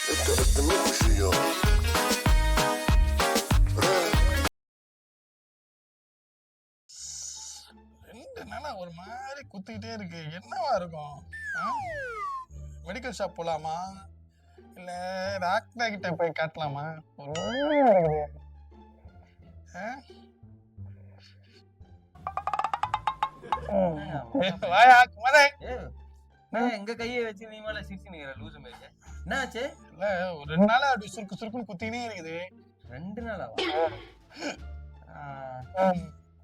ரெண்டு நாளா ஒரு மாதிரி குத்திக்கிட்டே இருக்கு. என்னவா இருக்கும்? மெடிக்கல் ஷாப் போலாமா இல்ல டாக்டர் கிட்ட போய் காட்டலாமா? வாயா குமாரே. எங்க கையை வச்சு நீ மேல சிரிச்சு நிக்கிற லூசு மாதிரி. என்ன ஆச்சு? இல்ல ஒரு 2 நாளா அப்படி சுருக்கு சுருக்குன்னு குத்தினே இருக்குது. 2 நாளா?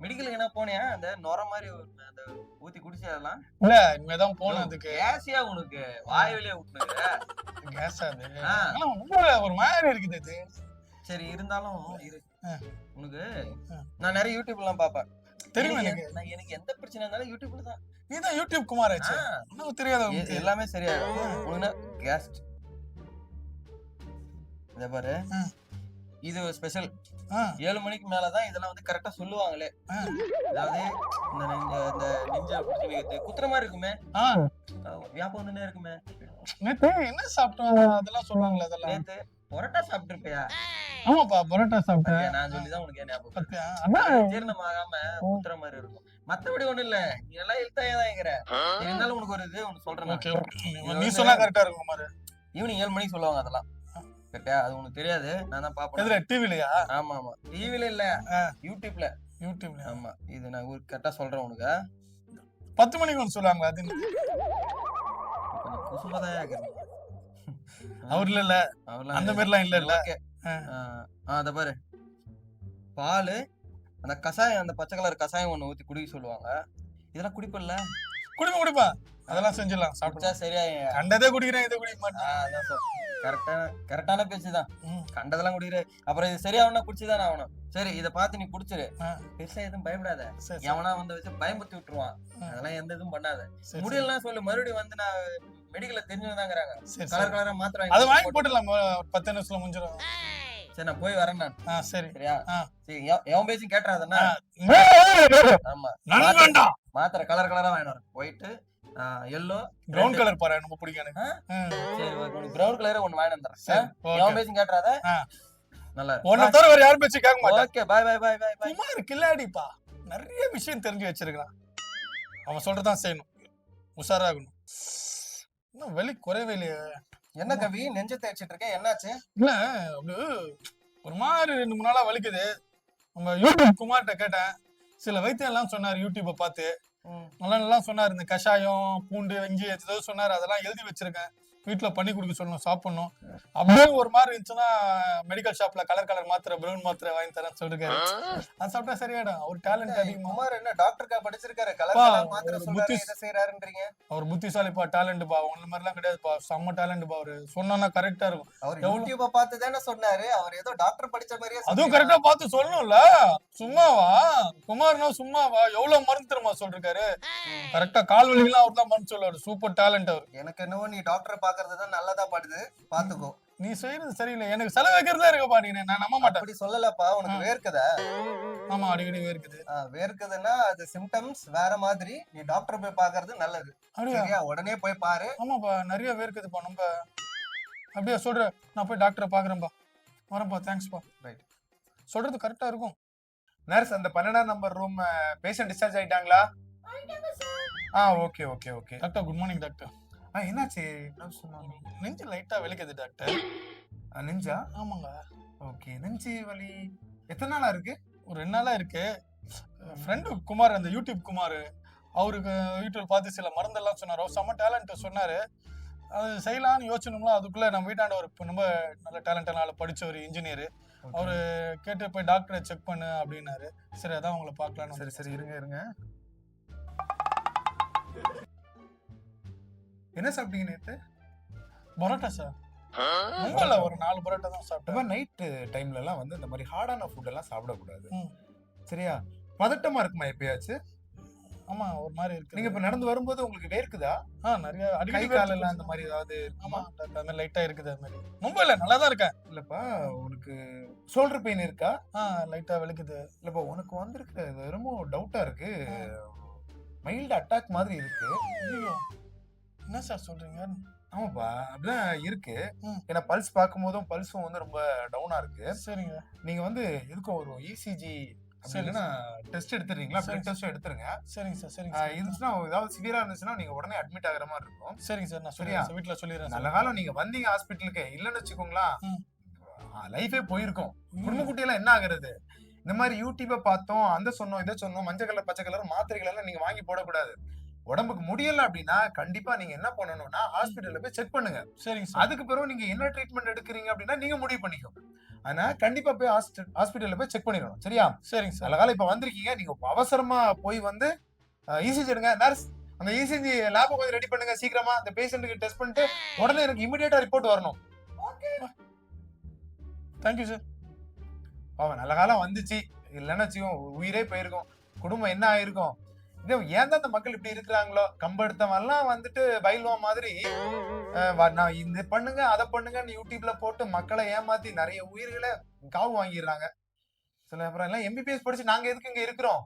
மெடிக்கலுக்கு என்ன போனியா? அந்த நொர மாதிரி அந்த ஊத்தி குடிச்சு அதெல்லாம்? இல்ல இனிமேதான் போனேன். அதுக்கு கேஸியா உனக்கு வாய் வழியா ஊத்துனது? கேஸா அது? ஒரு மாதிரி இருக்குது அது. சரி இருந்தாலும் உனக்கு நான் நிறைய யூடியூப் எல்லாம் பாப்பேன். தெரியும் எனக்கு எந்த பிரச்சனை இருந்தாலும் யூடியூப்ல தான். நீதான் யூடியூப் குமார் ஆச்சு. இன்னும் தெரியாத எல்லாமே சரியா உனக்கு கேஸ். இத பாரு, இது ஸ்பெஷல். 7 மணிக்கு மேலதான் இதெல்லாம் வந்து கரெக்டா சொல்லுவாங்களே. அதாவது இந்த நெஞ்ச பிடிச்சி குத்துற மாதிரி இருக்குமே, வியாபம் வந்துனே இருக்குமே. நேத்து என்ன சாப்பிட்டோம் அதெல்லாம் சொல்லுவாங்களே. அதெல்லாம் நேத்து பரோட்டா சாப்பிட்டு இருப்பியா? ஆமாப்பா பரோட்டா சாப்பிட்டேன். நான் சொல்லிதான் உனக்கு ஞாபகம். ஜீரணம் ஆகாம குத்துற மாதிரி இருக்கும். மத்தபடி ஒண்ணு இல்ல, நீ எல்லாம் இழுத்தாயதான் இருக்கிற. இருந்தாலும் உனக்கு ஒரு இது ஒண்ணு சொல்றேன். நீ சொன்னா கரெக்டா இருக்கும் குமார். ஈவினிங் 7 மணிக்கு சொல்லுவாங்க அதெல்லாம். கரெக்டா? அது உனக்கு தெரியாது, நான் தான் பாப்பேன். டிவிலயா? ஆமா ஆமா, டிவில இல்ல, யூடியூப்ல. ஆமா, இது நான் கரெக்டா சொல்றேன் உனக்கு. 10 மணிக்கு ஒன்று சொல்லுவாங்களா? அது கொஞ்சம் குசுமதான் கேக்குறேன். அவர் இல்ல அந்த மாதிரிலாம் இல்ல. அத பாரு, பால் அந்த கசாயம், அந்த பச்சை கலர் கசாயம் ஒண்ணு ஊத்தி குடிக்க சொல்லுவாங்க. இதெல்லாம் குடிப்பல்ல? குடிப்பா, அதெல்லாம் செஞ்சிடலாம். சாப்பிட்டா சரியா? கண்டதே குடிக்கிறேன், இதை குடிக்க மாட்டேன். கரெக்டான பேச்சுதான். கண்டதெல்லாம் குடிக்கிற, அப்புறம் இது சரியாவனா குடிச்சுதான் ஆகணும். சரி, இத பார்த்து நீ குடிச்சிரு. பெருசா எதுவும் பயப்படாத. எவனா வந்து வச்சு பயமுறுத்தி விட்டுருவான். அதெல்லாம் எந்த இதுவும் பண்ணாத. முடியலாம் சொல்லு, மறுபடியும் வந்து நான் மெடிக்கல்ல தெரிஞ்சவதாங்கிறாங்க. கலர் கலரா மாத்திரம் அதை வாங்கி போட்டுடலாம். 10 நிமிஷத்துல முடிஞ்சிடும். சரி, நான் போய் வரேன் நான். சரி சரியா? சரி, எவன் பேச்சும் கேட்டுறாதன்னா. ஆமா, மாத்திரை கலர் கலரா வாங்கிட்டு வரேன். போயிட்டு yellow brown கலர் பாரு, எனக்கு பிடிக்கும் எனக்கு. சரி, உனக்கு brown கலர் ஒன்னு வாங்கி வந்துறேன். எவன் பேச்சும் கேட்றாத. நல்லா ஒண்ணு தவிர வேற யாரும் பேச்சு கேட்க மாட்டேன். Okay, bye bye bye bye bye. Kumar கில்லாடிப்பா, நிறைய விஷயம் தெரிஞ்சு வச்சிருக்கான். அவன் சொல்றதான் செய்யணும், உஷாராகணும். இன்னும் வெளி குறைவே இல்லையே. என்ன கவி நெஞ்ச தேய்ச்சிட்டு இருக்கேன், என்னாச்சு? இல்ல அப்படி ஒரு மாதிரி 2-3 நாளா வலிக்குது. நம்ம யூடியூப் குமார்கிட்ட கேட்டேன், சில வைத்தியம் எல்லாம் சொன்னாரு யூடியூப்பை பார்த்து. நல்லா சொன்னாரு. இந்த கஷாயம், பூண்டு, வெஞ்சி ஏதோ சொன்னாரு. அதெல்லாம் எழுதி வச்சிருக்கேன், வீட்டுல பண்ணி கொடுக்க சொல்லணும், சாப்பிடணும். அப்படியே ஒரு மாதிரி இருந்துச்சுன்னா மெடிக்கல் ஷாப்ல கலர் கலர் மாத்திரை, பிரவுன் மாத்திரை வாங்கி தரேன்னு சொல்லிருக்காரு. அது சாப்பிட்டா சரியாயிடும். அவர் டேலண்ட் அதிகமா. குமார் என்ன டாக்டருக்கா படிச்சிருக்காரு? கலர் கலர் மாத்திரை சொல்றாரு, இத செய்றாருன்றீங்க. அவர் புத்திசாலிப்பா, டேலண்ட்பா. உன்ன மாதிரி எல்லாம் கிடையாதுப்பா, செம்ம டேலண்ட்பா. அவரு சொன்னா கரெக்டா இருக்கும். அவர் யூடியூப பார்த்து தானே சொன்னாரு. அவர் ஏதோ டாக்டர் படிச்ச மாதிரியே. அதுவும் கரெக்டா பார்த்து சொல்லணும்ல. சும்மாவா குமார்னா? சும்மாவா? எவ்வளவு மருந்து தருமா சொல்றாரு. கரெக்டா கால் வலிக்கெல்லாம் அவர் தான் மருந்து சொல்லுவாரு. சூப்பர் டேலண்ட் அவர். எனக்கு என்னவோ நீ டாக்டர் பாக்குறதுதான் நல்லதா படுது, பாத்துக்கோ. நீ செய்யறது சரியில்லை. எனக்கு செலவு வைக்கிறதா இருக்கப்பா. நீ நான் நம்ப மாட்டேன். அப்படி சொல்லலப்பா. உனக்கு வேர்க்குதா? ஆமா, அடிக்கடி வேர்க்குது. வேர்க்குதுன்னா அது சிம்டம்ஸ் வேற மாதிரி. நீ டாக்டர் போய் பாக்குறது நல்லது. சரியா? உடனே போய் பாரு. ஆமாப்பா, நிறைய வேர்க்குதுப்பா. நம்ம அப்படியே சொல்ற, நான் போய் டாக்டரை பாக்குறேன்பா, வரேன்ப்பா. தேங்க்ஸ்பா. ரைட், சொல்றது கரெக்டா இருக்கும். நர்ஸ், அந்த 12ஆம் நம்பர் ரூம் பேஷண்ட் டிஸ்சார்ஜ் ஆயிட்டாங்களா? Okay okay okay. Doctor good morning doctor. என்னாச்சு? நெஞ்சு லைட்டா வலிக்குது டாக்டர். நெஞ்சா? ஆமாங்க. ஓகே, நெஞ்சு வலி எத்தனை நாளா இருக்கு? ஒரு 2 நாளா இருக்கு. ஃப்ரெண்டு குமார், அந்த யூடியூப் குமார், அவருக்கு யூடியூப் பார்த்து சில மருந்தெல்லாம் சொன்னார். அவர் செம்ம டேலண்ட் சொன்னாரு. அது செய்யலாம்னு யோசிச்சோம்னா அதுக்குள்ள நம்ம வீட்டாண்ட ஒரு ரொம்ப நல்ல டேலண்டான படிச்ச ஒரு இன்ஜினியர். அவரு கேட்டு போய் டாக்டரை செக் பண்ணு அப்படின்னாரு. சரி, அதான் உங்களை பார்க்கலான்னு. சரி சரி, இருங்க. என்ன சாப்பிட்டீங்க நேத்து? பரோட்டா சார். மும்பைல ஒரு 4 பரோட்டா தான் சாப்பிட்டேன். நைட் டைம்ல எல்லாம் வந்து இந்த மாதிரி ஹார்டான ஃபுட் எல்லாம் சாப்பிடக்கூடாது. சரியா? பதட்டமா இருக்குமா எப்பயாச்சு? ஆமா, ஒரு மாதிரி இருக்கு. நீங்க இப்ப நடந்து வரும்போது உங்களுக்கு வேர்க்குதா? நிறைய அடிக்கடி கால் எல்லாம் அந்த மாதிரி ஏதாவது? ஆமா, அந்த மாதிரி லைட்டா இருக்குது. அது மாதிரி மும்பைல நல்லா தான் இருக்கேன். இல்லப்பா, உனக்கு ஷோல்டர் பெயின் இருக்கா? லைட்டா வலிக்குது. இல்லப்பா, உனக்கு வந்திருக்கு ரொம்ப டவுட்டா இருக்கு. மைல்டு அட்டாக் மாதிரி இருக்கு. ஐயோ, என்ன சார் சொல்றீங்க? ஆமாப்பா அப்படிதான் இருக்கு. ம். ஏன்னா பல்ஸ் பார்க்கும்போதும் பல்ஸும் வந்து ரொம்ப டவுனா இருக்கு. சரிங்க நீங்க வந்து எதுக்கும் ஒரு இசிஜி அப்படி சரி இல்லைன்னா டெஸ்ட் எடுத்துறீங்களா? சரி. பிளட் டெஸ்ட்டும் எடுத்துருங்க. சரிங்க சார் சரிங்க சார் இருந்துச்சுன்னா ஏதாவது சிவியரா இருந்துச்சுன்னா நீங்க உடனே அட்மிட் ஆகுற மாதிரி இருக்கும். சரிங்க சார் நான் சரியா? சொல்லிடுறேன் சார் வீட்டுல சொல்லிடுறேன் நல்ல சார் காலம் நீங்க வந்தீங்க ஹாஸ்பிட்டலுக்கு, இல்லன்னு வச்சுக்கோங்களேன் ம். லைஃபே போயிருக்கும். ம். குடும்ப குட்டியெல்லாம் என்ன ஆகுறது? இந்த மாதிரி யூடியூப பார்த்தோம், அந்த சொன்னோம், இதை சொன்னோம், மஞ்சள் கலர், பச்சை கலர் மாத்திரைகள் எல்லாம் நீங்க வாங்கி போடக்கூடாது. உடம்புக்கு முடியல அப்படின்னா கண்டிப்பா நீங்க என்ன பண்ணணும்னா ஹாஸ்பிட்டல்ல போய் செக் பண்ணுங்க. சரிங்க சார் அதுக்கு பிறகு நீங்க என்ன ட்ரீட்மெண்ட் எடுக்கிறீங்க அப்படின்னா நீங்க முடிவு பண்ணிக்கோங்க. ஆனா கண்டிப்பா போய் ஹாஸ்பிட்டல்ல போய் செக் பண்ணிடணும். சரியா? சரிங்க சார் நல்ல காலம் இப்ப வந்திருக்கீங்க. நீங்க அவசரமா போய் வந்து இசிஜி எடுங்க. நர்ஸ் அந்த இசிஜி லேப் கொஞ்சம் ரெடி பண்ணுங்க சீக்கிரமா. அந்த பேஷண்ட்டுக்கு டெஸ்ட் பண்ணிட்டு உடனே எனக்கு இமிடியேட்டா ரிப்போர்ட் வரணும். தேங்க்யூ சார் பாவம் நல்ல காலம் வந்துச்சு. இல்லைன்னு வச்சுக்கோ உயிரே போயிருக்கும். குடும்பம் என்ன ஆயிருக்கும்? இது ஏன் தான் இந்த மக்கள் இப்படி இருக்கிறாங்களோ? கம்பெடுத்தவன்லாம் வந்துட்டு பயில்வான் மாதிரி நான் இந்த பண்ணுங்க அதை பண்ணுங்கன்னு யூடியூப்ல போட்டு மக்களை ஏமாத்தி நிறைய உயிர்களை காவு வாங்கிடுறாங்க. சில அப்புறம் எல்லாம் எம்பிபிஎஸ் படிச்சு நாங்க எதுக்கு இங்க இருக்கிறோம்?